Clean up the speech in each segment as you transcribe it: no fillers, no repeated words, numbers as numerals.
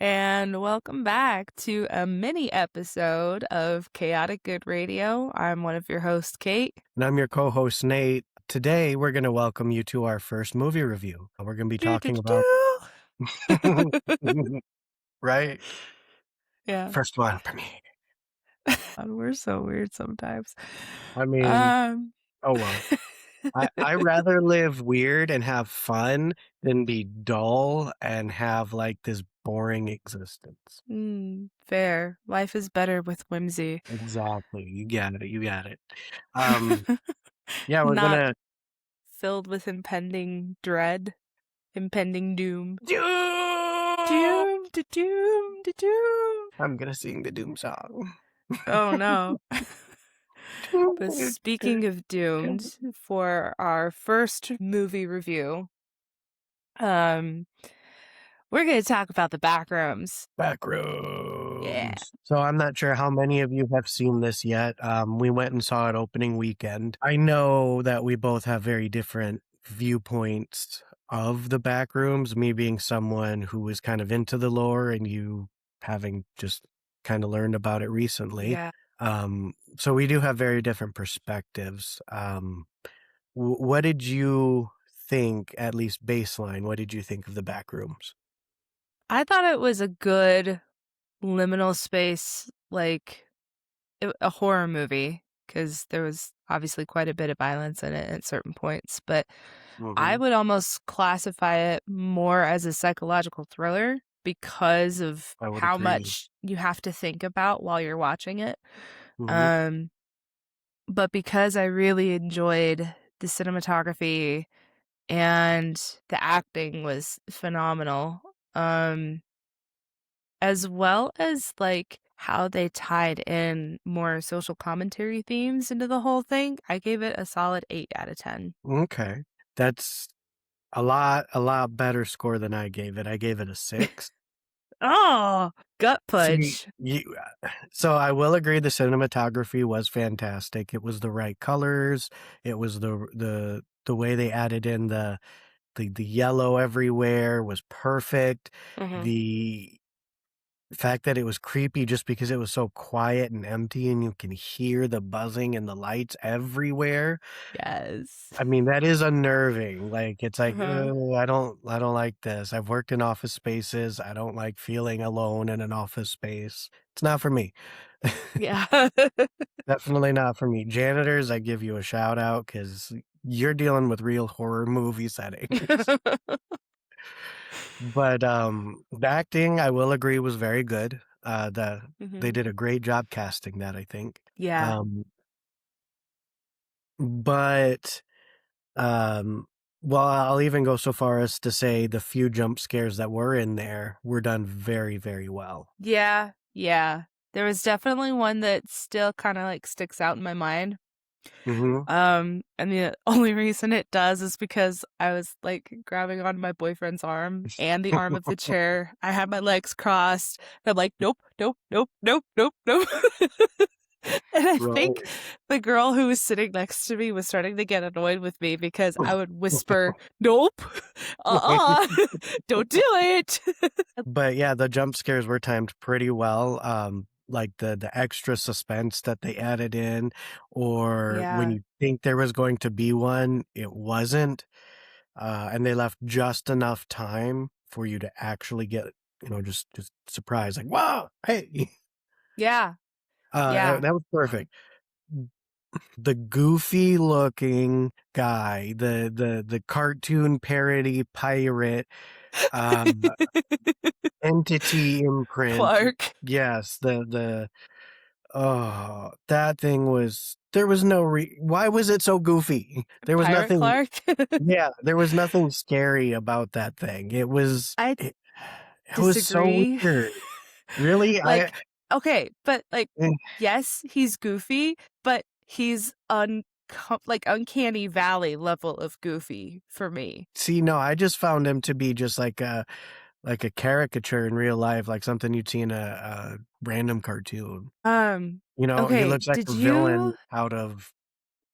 And welcome back to a mini episode of Chaotic Good Radio. I'm one of your hosts, Kate. And I'm your co-host, Nate. Today, we're going to welcome you to our first movie review. We're going to be talking about... right? Yeah. First one for me. We're so weird sometimes. I mean, oh well. I rather live weird and have fun than be dull and have like this boring existence. Fair. Life is better with whimsy. Exactly. You got it. You got it. Yeah, we're Not gonna... filled with impending dread, impending doom. Doom! Doom, doom, doom. I'm gonna sing the Doom song. Oh no. But speaking of doomed, for our first movie review, we're going to talk about the Backrooms. Backrooms. Yeah. So I'm not sure how many of you have seen this yet. We went and saw it opening weekend. I know that we both have very different viewpoints of the Backrooms, me being someone who was kind of into the lore and you having just kind of learned about it recently. Yeah. So we do have very different perspectives. What did you think, at least baseline, what did you think of the Backrooms? I thought it was a good liminal space, like a horror movie, because there was obviously quite a bit of violence in it at certain points, but I would almost classify it more as a psychological thriller because of I would how agree. much you have to think about while you're watching it. Mhm. But because I really enjoyed the cinematography and the acting was phenomenal, as well as like how they tied in more social commentary themes into the whole thing, I gave it a solid 8 out of 10. Okay. That's a lot better score than I gave it. I gave it a 6. Oh, gut See, punch. so I will agree the cinematography was fantastic. It was the right colors. It was the way they added in the yellow everywhere was perfect. Mm-hmm. The fact that it was creepy just because it was so quiet and empty and you can hear the buzzing and the lights everywhere. Yes. I mean, that is unnerving. Like, it's like, Uh-huh. I don't like this. I've worked in office spaces. I don't like feeling alone in an office space. It's not for me. Yeah. Definitely not for me. Janitors, I give you a shout out because you're dealing with real horror movie settings. But the acting, I will agree, was very good. They Mm-hmm. did a great job casting that, I think. Yeah. Um, but well, I'll even go so far as to say the few jump scares that were in there were done very, very well. Yeah. Yeah. There was definitely one that still kind of like sticks out in my mind. Mm-hmm. And the only reason it does is because I was like grabbing onto my boyfriend's arm and the arm of the chair. I had my legs crossed. And I'm like, nope, nope, nope, nope, nope, nope. And I think Right. the girl who was sitting next to me was starting to get annoyed with me because I would whisper, nope, don't do it. But yeah, the jump scares were timed pretty well. Like the extra suspense that they added in, or when Yeah. you think there was going to be one, it wasn't. And they left just enough time for you to actually get, just surprised, like, wow, hey. Yeah. Yeah. That was perfect. The goofy looking guy, the cartoon parody pirate, um, entity imprint. Clark. Yes, that thing was... there was no why was it so goofy? There was Pirate nothing... Clark. yeah, there was nothing scary about that thing. I It was so disagree. weird. Really? Like, okay, but like, Eh, yes, he's goofy, but he's like uncanny valley level of goofy for me. see, no, I just found him to be just like a caricature in real life, like something you'd see in a random cartoon. He Okay, looks like did a you? villain out of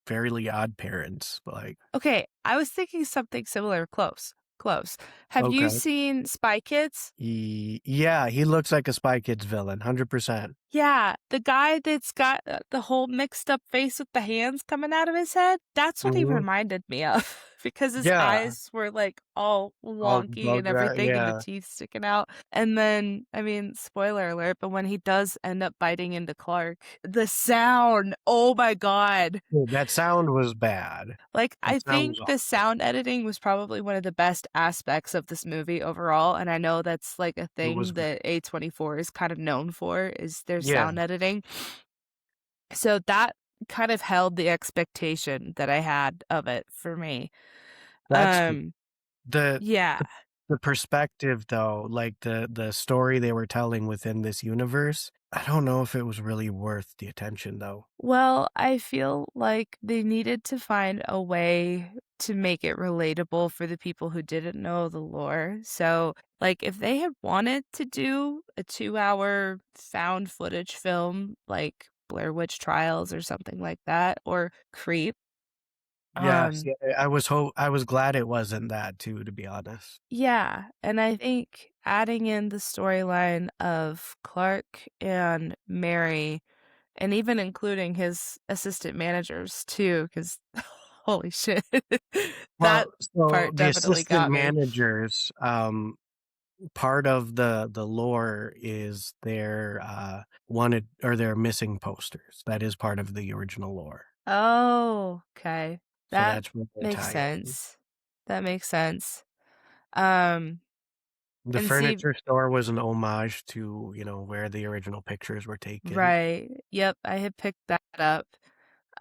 Fairly Odd Parents, like... Okay, I was thinking something similar close. close. Have you Okay. seen Spy Kids? Yeah, he looks like a Spy Kids villain, 100%. Yeah, the guy that's got, the whole mixed up face with the hands coming out of his head, that's what he Mhm. reminded me of because his Yeah, eyes were, like, all all wonky and bugged out, everything and the yeah. teeth sticking out, and then, I mean, spoiler alert, but when he does end up biting into Clark, the sound, oh my god. Dude, that sound was bad. Like, That I sound think was the awful. sound editing was probably one of the best aspects of this movie overall, and I know that's, like, a It was thing great. that A24 is kind of known for, is their Yeah, sound editing. So that kind of held the expectation that I had of it for me. that's good. Um, The yeah. the perspective though, like the story they were telling within this universe, I don't know if it was really worth the attention though. Well, I feel like they needed to find a way to make it relatable for the people who didn't know the lore. So, like, if they had wanted to do a 2-hour found footage film like Blair Witch Trials or something like that, or Creep, Yes, um, yeah, I was glad it wasn't that too, to be honest. yeah, and I think adding in the storyline of Clark and Mary, and even including his assistant managers too, because holy shit, that Well, so part the definitely assistant got me. managers, part of the lore is their, wanted or their missing posters. That is part of the original lore. Oh, okay. So That that's where they makes tie in. sense. That makes sense. Um, The and see, furniture store was an homage to, where the original pictures were taken. right, yep, I had picked that up.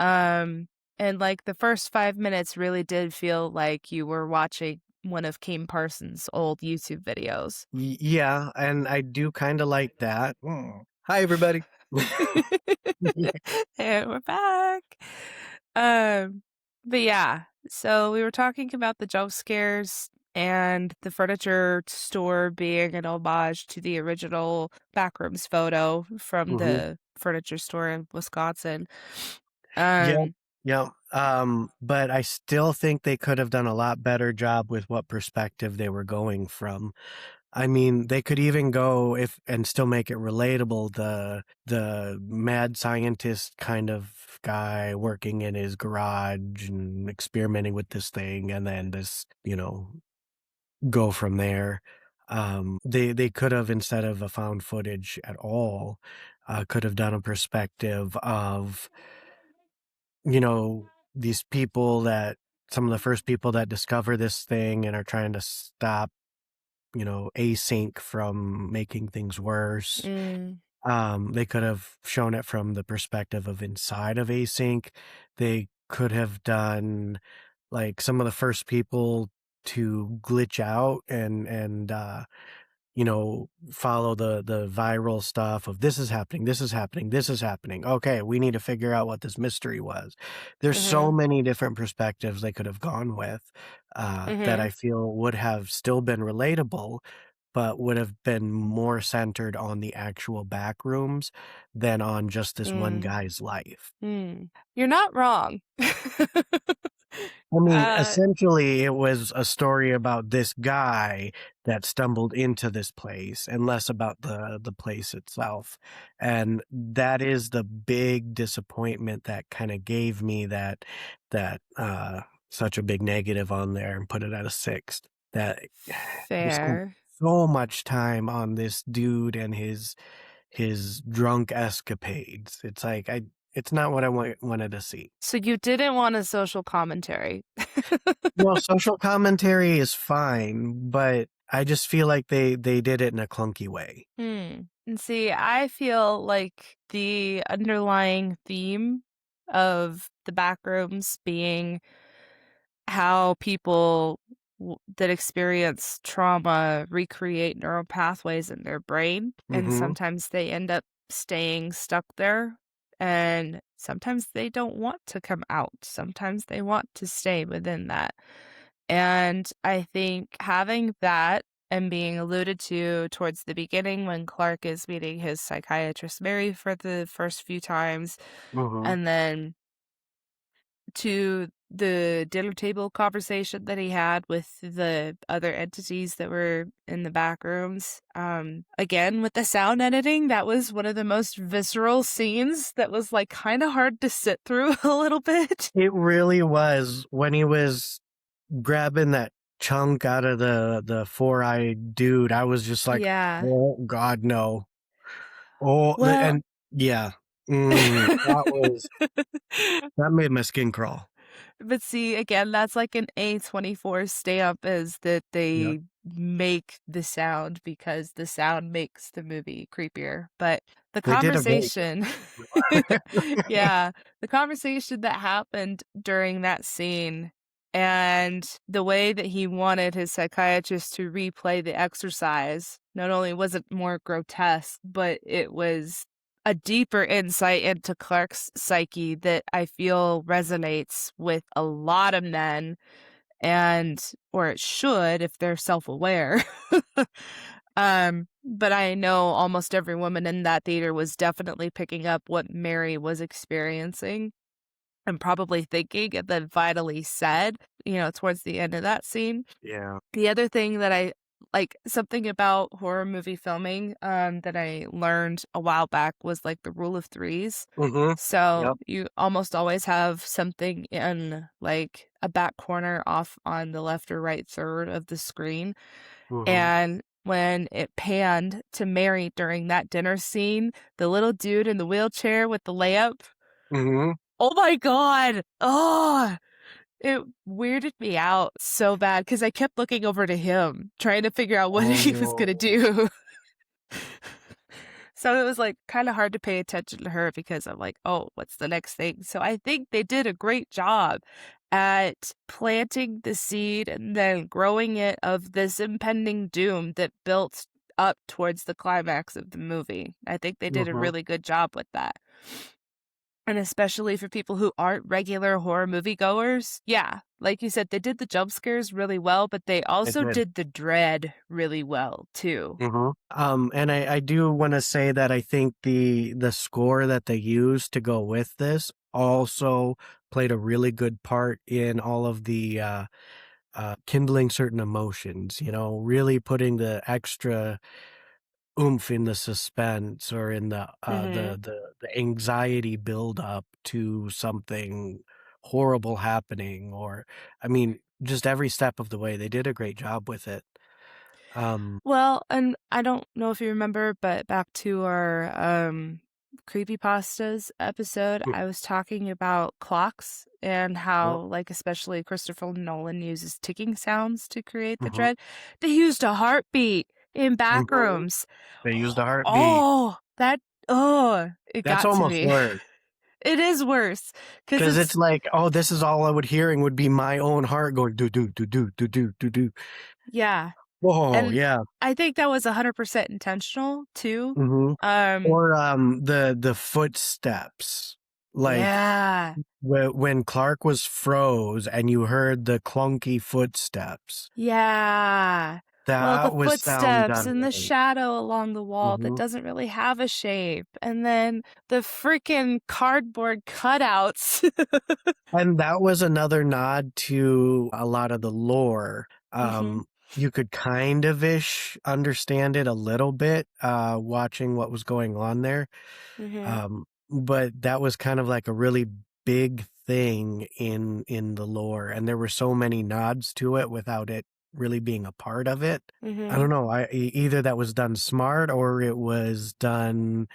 Um, and, like, the first 5 minutes really did feel like you were watching one of Kane Parsons' old YouTube videos. Yeah, and I do kinda like that. Hi, everybody. And we're back. Um, but yeah, so we were talking about the jump scares and the furniture store being an homage to the original Backrooms photo from Mhm. the furniture store in Wisconsin. Yep, Um, yep, but I still think they could have done a lot better job with what perspective they were going from. I mean, they could even go if and still make it relatable, the mad scientist kind of guy working in his garage and experimenting with this thing, and then this, go from there. They could have, instead of a found footage at all, could have done a perspective of, these people that some of the first people that discover this thing and are trying to stop, async from making things worse. mm, They could have shown it from the perspective of inside of async. They could have done like some of the first people to glitch out and follow the viral stuff of this is happening, this is happening, this is happening. Okay, we need to figure out what this mystery was. There's so mhm, many different perspectives they could have gone with that mhm, I feel would have still been relatable, but would have been more centered on the actual back rooms than on just this one mm, guy's life. You're not wrong. I mean, Uh, essentially, it was a story about this guy that stumbled into this place and less about the place itself. And that is the big disappointment that kind of gave me that such a big negative on there and put it at a 6. That they spent fair. so much time on this dude and his drunk escapades. It's like it's not what I wanted to see. So you didn't want a social commentary. Well, social commentary is fine, but I just feel like they did it in a clunky way. And see, I feel like the underlying theme of the backrooms being how people that experience trauma recreate neural pathways in their brain, and Mhm, sometimes they end up staying stuck there, and sometimes they don't want to come out. Sometimes they want to stay within that. And I think having that and being alluded to towards the beginning when Clark is meeting his psychiatrist Mary for the first few times, mhm. and then to the dinner table conversation that he had with the other entities that were in the back rooms. Again, with the sound editing, that was one of the most visceral scenes that was like kind of hard to sit through a little bit. It really was when he was grabbing that chunk out of the four-eyed dude. I was just like, Yeah. "Oh God, no." Oh, Well, and yeah. That made my skin crawl. but see, again, that's like an A24 stamp is that Yeah. they make the sound because the sound makes the movie creepier. But the They did a very conversation, good yeah, the conversation that happened during that scene and the way that he wanted his psychiatrist to replay the exercise, not only was it more grotesque, but it was a deeper insight into Clark's psyche that I feel resonates with a lot of men and or it should if they're self-aware. But I know almost every woman in that theater was definitely picking up what Mary was experiencing and probably thinking and then finally said, towards the end of that scene. Yeah. The other thing that I like something about horror movie filming, that I learned a while back was, like, the rule of threes. Mhm. So, Yep. you almost always have something in, like, a back corner off on the left or right third of the screen, Mhm. and when it panned to Mary during that dinner scene, the little dude in the wheelchair with the lamp, Mhm. oh my god! Oh. It weirded me out so bad because I kept looking over to him, trying to figure out what he was gonna Oh. do. So it was, like, kinda hard to pay attention to her because I'm like, "Oh, what's the next thing?" So I think they did a great job at planting the seed and then growing it of this impending doom that built up towards the climax of the movie. I think they did a Mhm. really good job with that. And especially for people who aren't regular horror movie goers, yeah, like you said, they did the jump scares really well, but they It also did. did the dread really well too. Mhm. And I do wanna say that I think the score that they used to go with this also played a really good part in all of the, kindling certain emotions, really putting the extra oomph in the suspense or in the, Mhm. the anxiety build up to something horrible happening or I mean, just every step of the way, they did a great job with it. Um Well, and I don't know if you remember, but back to our creepypastas episode, I was talking about clocks and Yep. how, like, especially Christopher Nolan uses ticking sounds to create the Mhm. dread. They used a heartbeat in Mhm. Backrooms. They used a heartbeat. Oh, that oh, it That's got to almost me. worse It is worse because because it's it's like, oh, this is all I would hearing would be my own heart going do do do do do do do do. yeah, Oh, and yeah. I think that was 100% intentional too. Mhm. Um, Or, the footsteps, like, yeah, when Clark was froze and you heard the clunky footsteps, yeah. Well, the that was sound footsteps done and the right. shadow along the wall that Mhm. doesn't really have a shape, and then the freaking cardboard cutouts. And that was another nod to a lot of the lore. Mhm, You could kind of ish understand it a little bit, watching what was going on there. mhm, But that was kind of like a really big thing in the lore, and there were so many nods to it without it really being a part of it. I mhm, don't know. Either that was done smart or it was done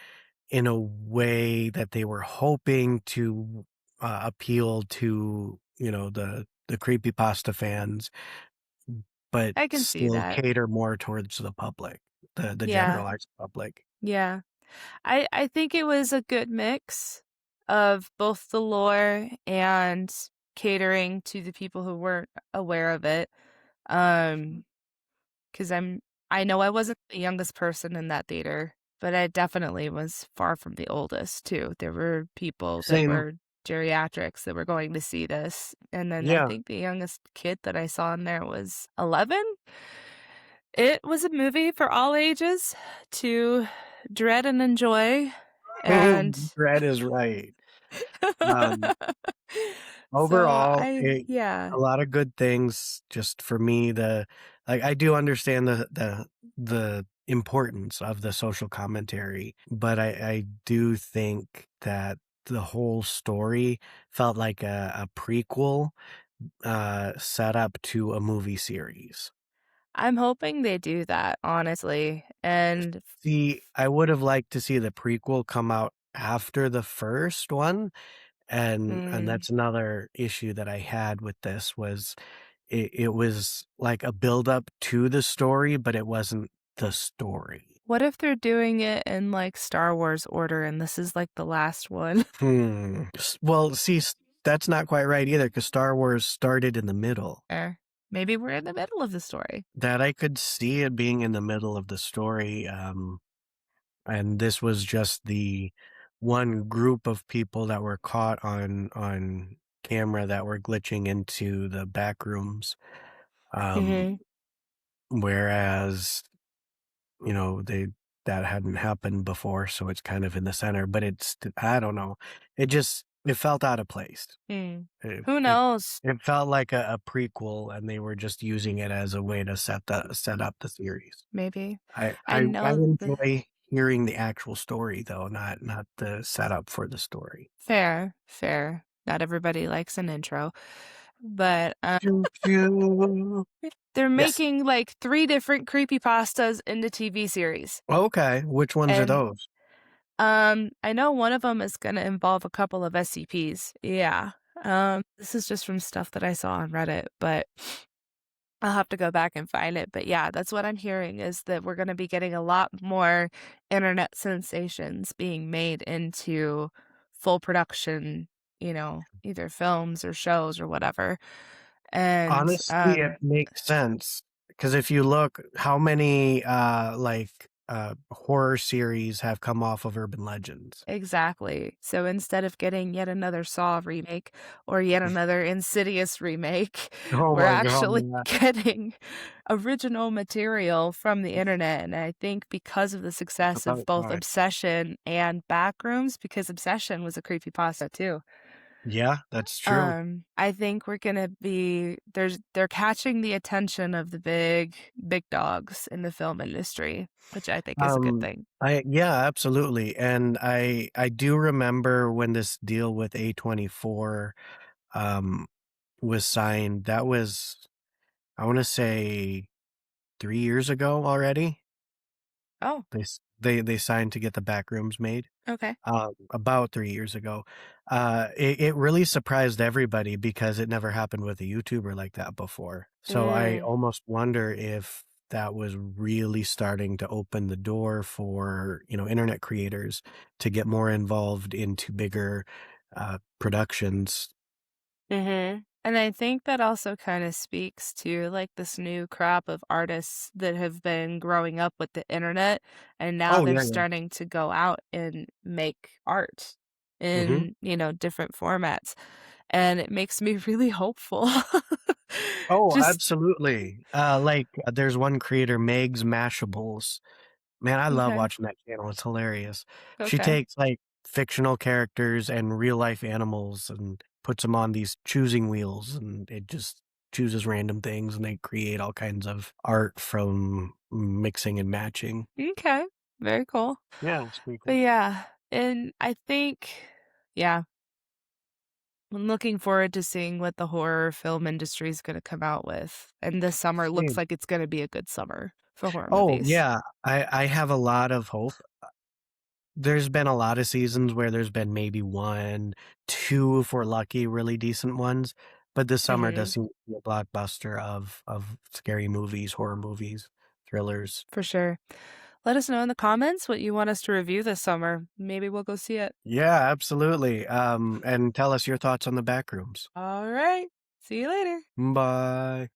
in a way that they were hoping to, appeal to, the creepypasta fans, but I can see still that. cater more towards the public, the Yeah, generalized public. yeah. I think it was a good mix of both the lore and catering to the people who weren't aware of it. Um, because I know I wasn't the youngest person in that theater, but I definitely was far from the oldest too. There were people that Same. were geriatrics that were going to see this, and then I Yeah. think the youngest kid that I saw in there was 11. It was a movie for all ages to dread and enjoy, and Brad is right. Um, So Overall, I yeah. a lot of good things just for me, I do understand the importance of the social commentary, but I do think that the whole story felt like a prequel, set up to a movie series. I'm hoping they do that, honestly, and See, I would have liked to see the prequel come out after the first one, and mm, that's another issue that I had with this was it was like a build up to the story, but it wasn't the story. what if they're doing it in, like, Star Wars order and this is, like, the last one? Well, see, that's not quite right either because Star Wars started in the middle. Or maybe we're in the middle of the story. That I could see it being in the middle of the story, and this was just the one group of people that were caught on camera that were glitching into the back rooms, um, Mhm. whereas, they that hadn't happened before, so it's kind of in the center, but I don't know. It felt out of place. Mm. It Who it knows? it felt like a prequel, and they were just using it as a way to set up the series. Maybe. I I I I know the enjoy hearing the actual story though, not the setup for the story. fair, fair. Not everybody likes an intro, but, Choo choo. they're Yes. making, like, 3 different creepypastas into TV series, Okay, which ones are and, those? I know one of them is gonna involve a couple of SCPs. Yeah. This is just from stuff that I saw on Reddit, but I'll have to go back and find it, but yeah, that's what I'm hearing is that we're gonna be getting a lot more internet sensations being made into full production, either films or shows or whatever, and, Honestly, it makes sense because if you look how many, horror series have come off of urban legends. exactly. So instead of getting yet another Saw remake or yet another Insidious remake, Oh we're my god, actually yeah. getting original material from the internet. And I think because of the success of About both time. Obsession and Backrooms, because Obsession was a creepypasta too. Yeah, that's true. I think we're gonna be they're catching the attention of the big dogs in the film industry, which I think is a good thing. I yeah, absolutely, and I do remember when this deal with A24, um, was signed, that was, I wanna say 3 years ago already. Oh, They signed to get the Backrooms made, okay. about 3 years ago. It really surprised everybody because it never happened with a YouTuber like that before. So I Mm. almost wonder if that was really starting to open the door for, internet creators to get more involved into bigger, productions. Mhm. And I think that also kinda speaks to, like, this new crop of artists that have been growing up with the internet, and now Oh, they're yeah, yeah. starting to go out and make art Mhm. in, different formats, and it makes me really hopeful. Oh, Just absolutely. There's one creator, Meg's Mashables. Man, I love okay, watching that channel, it's hilarious. She okay. takes, fictional characters and real life animals and puts them on these choosing wheels, and it just chooses random things, and they create all kinds of art from mixing and matching. Okay. Very cool. Yeah, it's pretty But cool. yeah, and I think yeah, I'm looking forward to seeing what the horror film industry is gonna come out with, and this summer looks Same. like it's gonna be a good summer for horror Oh, movies. yeah, I have a lot of hope. There's been a lot of seasons where there's been maybe 1, 2, if we're lucky, really decent ones, but this summer does Mhm, seem to be a blockbuster of scary movies, horror movies, thrillers. for sure. Let us know in the comments what you want us to review this summer. Maybe we'll go see it. Yeah, absolutely, and tell us your thoughts on the Backrooms. Alright, see you later. Bye.